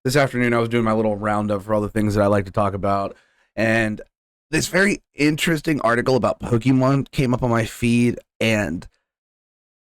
this afternoon I was doing my little roundup for all the things that I like to talk about, and this very interesting article about Pokemon came up on my feed, and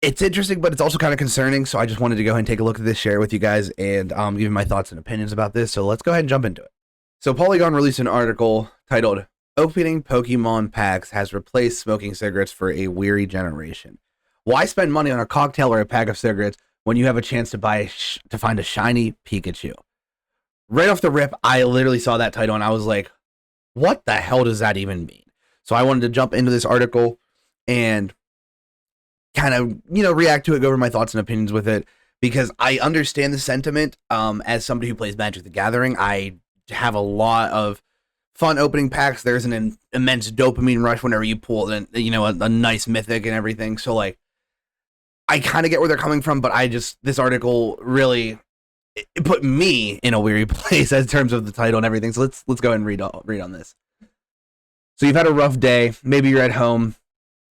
it's interesting, but it's also kind of concerning. So I just wanted to go ahead and take a look at this, share it with you guys, and give you my thoughts and opinions about this. So let's go ahead and jump into it. So Polygon released an article titled "Opening Pokemon Packs Has Replaced Smoking Cigarettes for a Weary Generation. Why spend money on a cocktail or a pack of cigarettes when you have a chance to find a shiny Pikachu?" Right off the rip, I literally saw that title and I was like, what the hell does that even mean? So I wanted to jump into this article and kind of, react to it, go over my thoughts and opinions with it, because I understand the sentiment. As somebody who plays Magic the Gathering, I have a lot of fun opening packs. There's an immense dopamine rush whenever you pull a nice mythic and everything. So like, I kind of get where they're coming from, but this article really, it put me in a weary place in terms of the title and everything. So let's go ahead and read on this. So you've had a rough day. Maybe you're at home,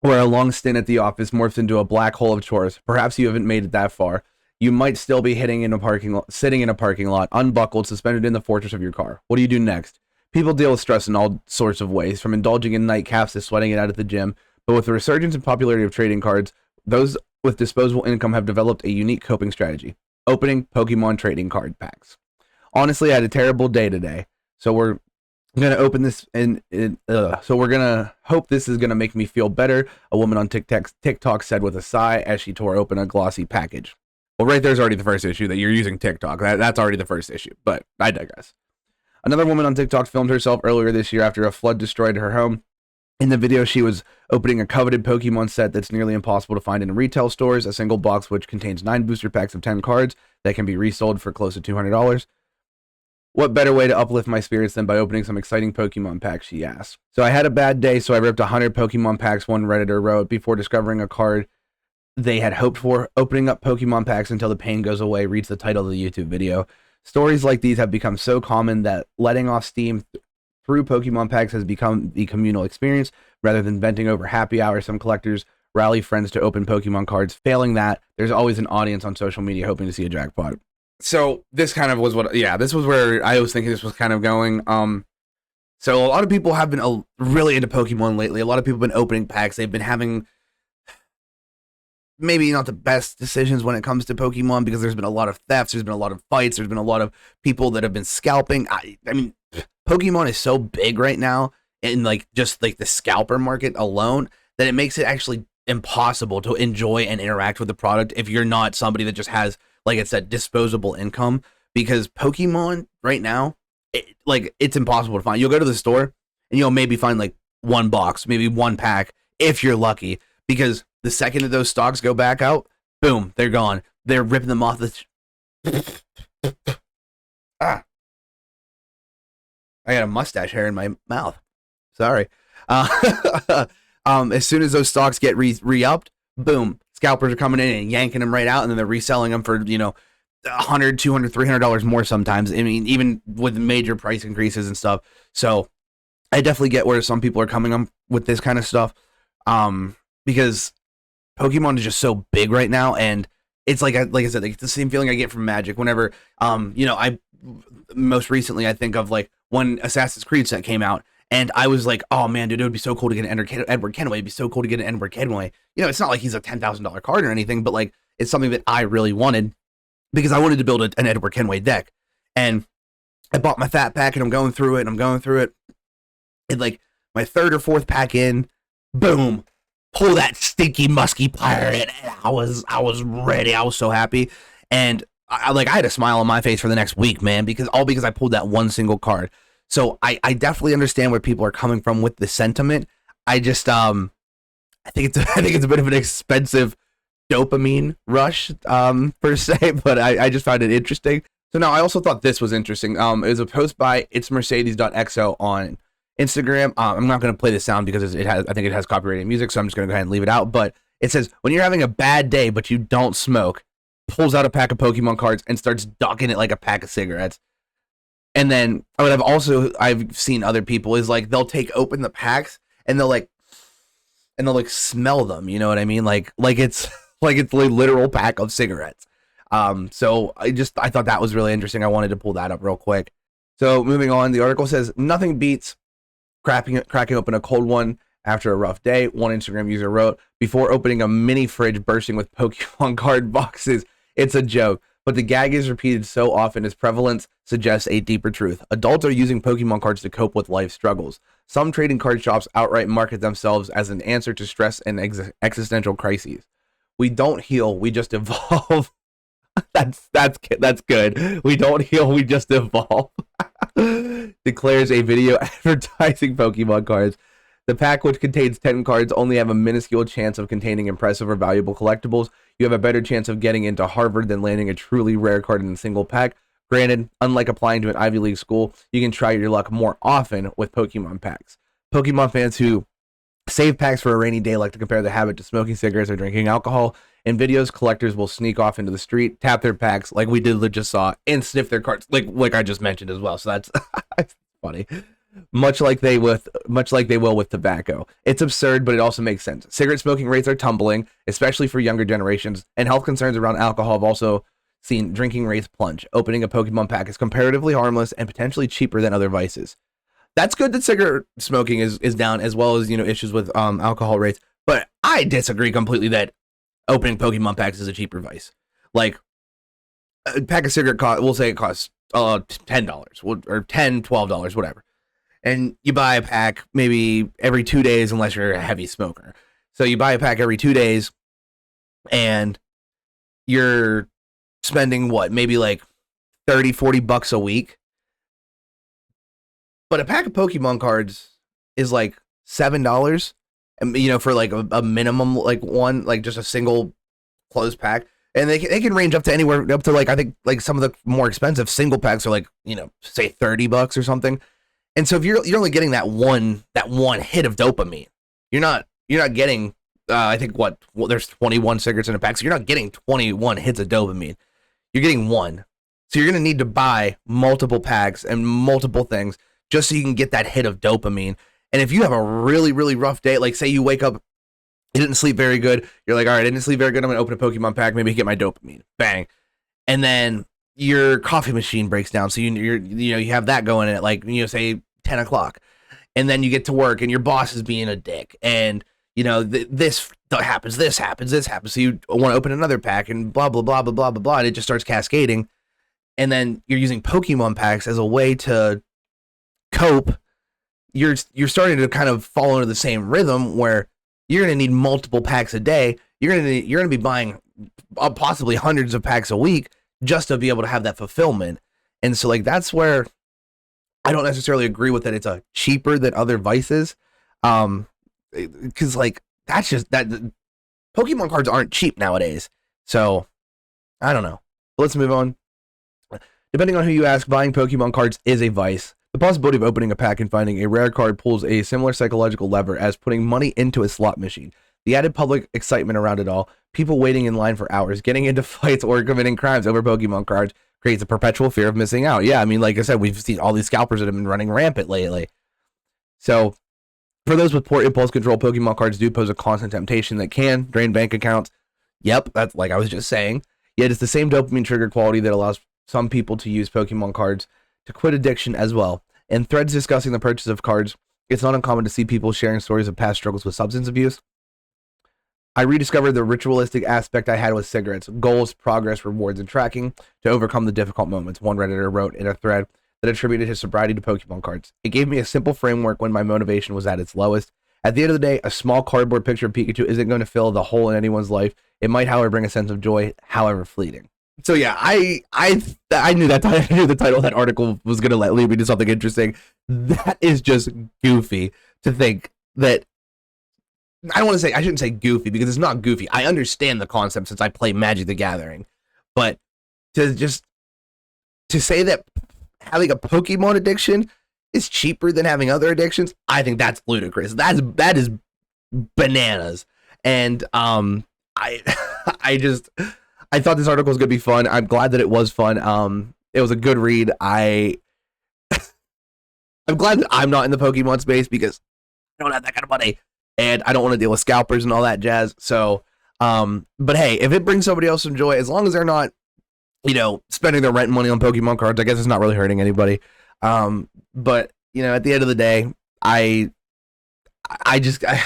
or a long stint at the office morphs into a black hole of chores. Perhaps you haven't made it that far. You might still be sitting in a parking lot, unbuckled, suspended in the fortress of your car. What do you do next? People deal with stress in all sorts of ways, from indulging in nightcaps to sweating it out at the gym. But with the resurgence and popularity of trading cards, those with disposable income have developed a unique coping strategy: opening Pokemon trading card packs. Honestly, I had a terrible day today, so we're gonna open this so we're gonna hope this is gonna make me feel better, a woman on TikTok said with a sigh as she tore open a glossy package. Well, right there's already the first issue that you're using TikTok. That's already the first issue, but I digress. Another woman on TikTok filmed herself earlier this year after a flood destroyed her home. In the video, she was opening a coveted Pokemon set that's nearly impossible to find in retail stores, a single box which contains 9 booster packs of 10 cards that can be resold for close to $200. What better way to uplift my spirits than by opening some exciting Pokemon packs, she asked. So I had a bad day, so I ripped 100 Pokemon packs, one Redditor wrote, before discovering a card they had hoped for. Opening up Pokemon packs until the pain goes away reads the title of the YouTube video. Stories like these have become so common that letting off steam through Pokemon packs has become the communal experience. Rather than venting over happy hour, some collectors rally friends to open Pokemon cards. Failing that, there's always an audience on social media hoping to see a jackpot. So this kind of was this was where I was thinking this was kind of going. So a lot of people have been really into Pokemon lately. A lot of people have been opening packs. They've been having maybe not the best decisions when it comes to Pokemon, because there's been a lot of thefts. There's been a lot of fights. There's been a lot of people that have been scalping. I mean, Pokemon is so big right now in just the scalper market alone that it makes it actually impossible to enjoy and interact with the product if you're not somebody that just has, like I said, disposable income. Because Pokemon right now, it's impossible to find. You'll go to the store and you'll maybe find one box, maybe one pack if you're lucky, because the second that those stocks go back out, boom, they're gone. They're ripping them off I got a mustache hair in my mouth. Sorry. As soon as those stocks get re-upped, boom, scalpers are coming in and yanking them right out, and then they're reselling them for, $100, $200, $300 more sometimes. I mean, even with major price increases and stuff. So I definitely get where some people are coming up with this kind of stuff, because Pokemon is just so big right now, and it's like I said, it's the same feeling I get from Magic whenever, I most recently I think of when Assassin's Creed set came out, and I was like, oh man, dude, it would be so cool to get an Edward Kenway. It'd be so cool to get an Edward Kenway. It's not like he's a $10,000 card or anything, but it's something that I really wanted, because I wanted to build an Edward Kenway deck. And I bought my fat pack, and I'm going through it, and my third or fourth pack in, boom, pull that stinky musky pirate, and I was ready. I was so happy, and I had a smile on my face for the next week, man, because I pulled that one single card. So I definitely understand where people are coming from with the sentiment. I just I think it's a bit of an expensive dopamine rush, per se, but I just found it interesting. So now I also thought this was interesting. It was a post by It's Mercedes.xo on Instagram. I'm not going to play the sound because I think it has copyrighted music, so I'm just going to go ahead and leave it out. But it says, when you're having a bad day but you don't smoke, pulls out a pack of Pokemon cards and starts docking it like a pack of cigarettes. And then what I've seen other people is they'll take open the packs and they'll smell them. You know what I mean? Like it's a literal pack of cigarettes. So I thought that was really interesting. I wanted to pull that up real quick. So moving on, the article says nothing beats cracking open a cold one after a rough day. One Instagram user wrote, before opening a mini fridge bursting with Pokemon card boxes, it's a joke. But the gag is repeated so often its prevalence suggests a deeper truth. Adults are using Pokemon cards to cope with life struggles. Some trading card shops outright market themselves as an answer to stress and existential crises. We don't heal, we just evolve. That's good. We don't heal, we just evolve. Declares a video advertising Pokemon cards. The pack, which contains 10 cards, only have a minuscule chance of containing impressive or valuable collectibles. You have a better chance of getting into Harvard than landing a truly rare card in a single pack. Granted, unlike applying to an Ivy League school, you can try your luck more often with Pokemon packs. Pokemon fans who save packs for a rainy day like to compare the habit to smoking cigarettes or drinking alcohol. In videos, collectors will sneak off into the street, tap their packs like we just saw, and sniff their cards like I just mentioned as well. So that's funny. Much like they will with tobacco. It's absurd, but it also makes sense. Cigarette smoking rates are tumbling, especially for younger generations, and health concerns around alcohol have also seen drinking rates plunge. Opening a Pokemon pack is comparatively harmless and potentially cheaper than other vices. That's good that cigarette smoking is down, as well as, issues with alcohol rates. But I disagree completely that opening Pokemon packs is a cheaper vice. Like, a pack of cigarette we'll say it costs $10 or $10, $12, whatever. And you buy a pack maybe every 2 days, unless you're a heavy smoker. So you buy a pack every 2 days, and you're spending maybe like $30-$40 a week. But a pack of Pokemon cards is like $7, and for like a minimum, like one, like just a single closed pack. And they can range up to anywhere up to like, I think like some of the more expensive single packs are like, say $30 or something. And so if you're only getting that one hit of dopamine, you're not getting I think there's 21 cigarettes in a pack, so you're not getting 21 hits of dopamine. You're getting one. So you're gonna need to buy multiple packs and multiple things just so you can get that hit of dopamine. And if you have a really, really rough day, like say you wake up, you didn't sleep very good, you're like, all right, I didn't sleep very good, I'm gonna open a Pokemon pack, maybe get my dopamine. Bang. And then your coffee machine breaks down, so you have that going at like say 10 o'clock, and then you get to work and your boss is being a dick, and this happens, so you want to open another pack, and blah blah blah blah blah blah blah, and it just starts cascading. And then you're using Pokemon packs as a way to cope. You're starting to kind of fall into the same rhythm where you're going to need multiple packs a day. You're going to be buying possibly hundreds of packs a week just to be able to have that fulfillment. And so like that's where I don't necessarily agree with that it's a cheaper than other vices. Because like that's just that Pokemon cards aren't cheap nowadays. So I don't know. But let's move on. Depending on who you ask, buying Pokemon cards is a vice. The possibility of opening a pack and finding a rare card pulls a similar psychological lever as putting money into a slot machine. The added public excitement around it all, people waiting in line for hours, getting into fights or committing crimes over Pokemon cards creates a perpetual fear of missing out. Yeah, I mean, like I said, we've seen all these scalpers that have been running rampant lately. So for those with poor impulse control, Pokemon cards do pose a constant temptation that can drain bank accounts. Yep, that's like I was just saying. Yet it's the same dopamine trigger quality that allows some people to use Pokemon cards to quit addiction as well. In threads discussing the purchase of cards, it's not uncommon to see people sharing stories of past struggles with substance abuse. I rediscovered the ritualistic aspect I had with cigarettes, goals, progress, rewards, and tracking to overcome the difficult moments, one Redditor wrote in a thread that attributed his sobriety to Pokemon cards. It gave me a simple framework when my motivation was at its lowest. At the end of the day, a small cardboard picture of Pikachu isn't going to fill the hole in anyone's life. It might, however, bring a sense of joy, however fleeting. So yeah, I knew that I knew the title of that article was going to lead me to something interesting. That is just goofy to think that. I shouldn't say goofy because it's not goofy. I understand the concept since I play Magic the Gathering. But to say that having a Pokemon addiction is cheaper than having other addictions, I think that's ludicrous. That is bananas. And I thought this article was gonna be fun. I'm glad that it was fun. It was a good read. I'm glad that I'm not in the Pokemon space because I don't have that kind of money. And I don't want to deal with scalpers and all that jazz. So, but hey, if it brings somebody else some joy, as long as they're not you know, spending their rent money on Pokemon cards. I guess it's not really hurting anybody. But you know, at the end of the day, I just I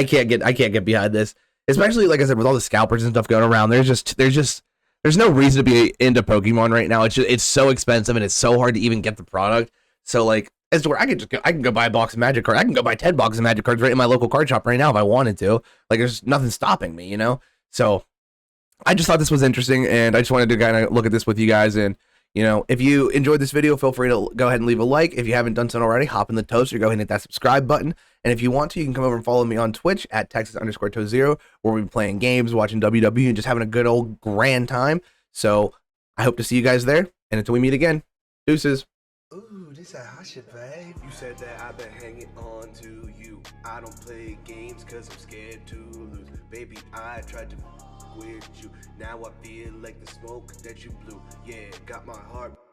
can't get behind this. Especially like I said, with all the scalpers and stuff going around, there's no reason to be into Pokemon right now. It's so expensive and it's so hard to even get the product. So like, as to where I can go buy a box of Magic cards. I can go buy 10 boxes of Magic cards right in my local card shop right now if I wanted to. Like, there's nothing stopping me, you know. So I just thought this was interesting, and I just wanted to kind of look at this with you guys. And you know, if you enjoyed this video, feel free to go ahead and leave a like. If you haven't done so already, hop in the toaster, go ahead and hit that subscribe button. And if you want to, you can come over and follow me on Twitch at Texas_Toast0, where we'll be playing games, watching WWE, and just having a good old grand time. So I hope to see you guys there. And until we meet again, deuces. Ooh, this a hot shit, babe. You said that I've been hanging on to you. I don't play games cause I'm scared to lose. Baby, I tried to with you. Now I feel like the smoke that you blew. Yeah, got my heart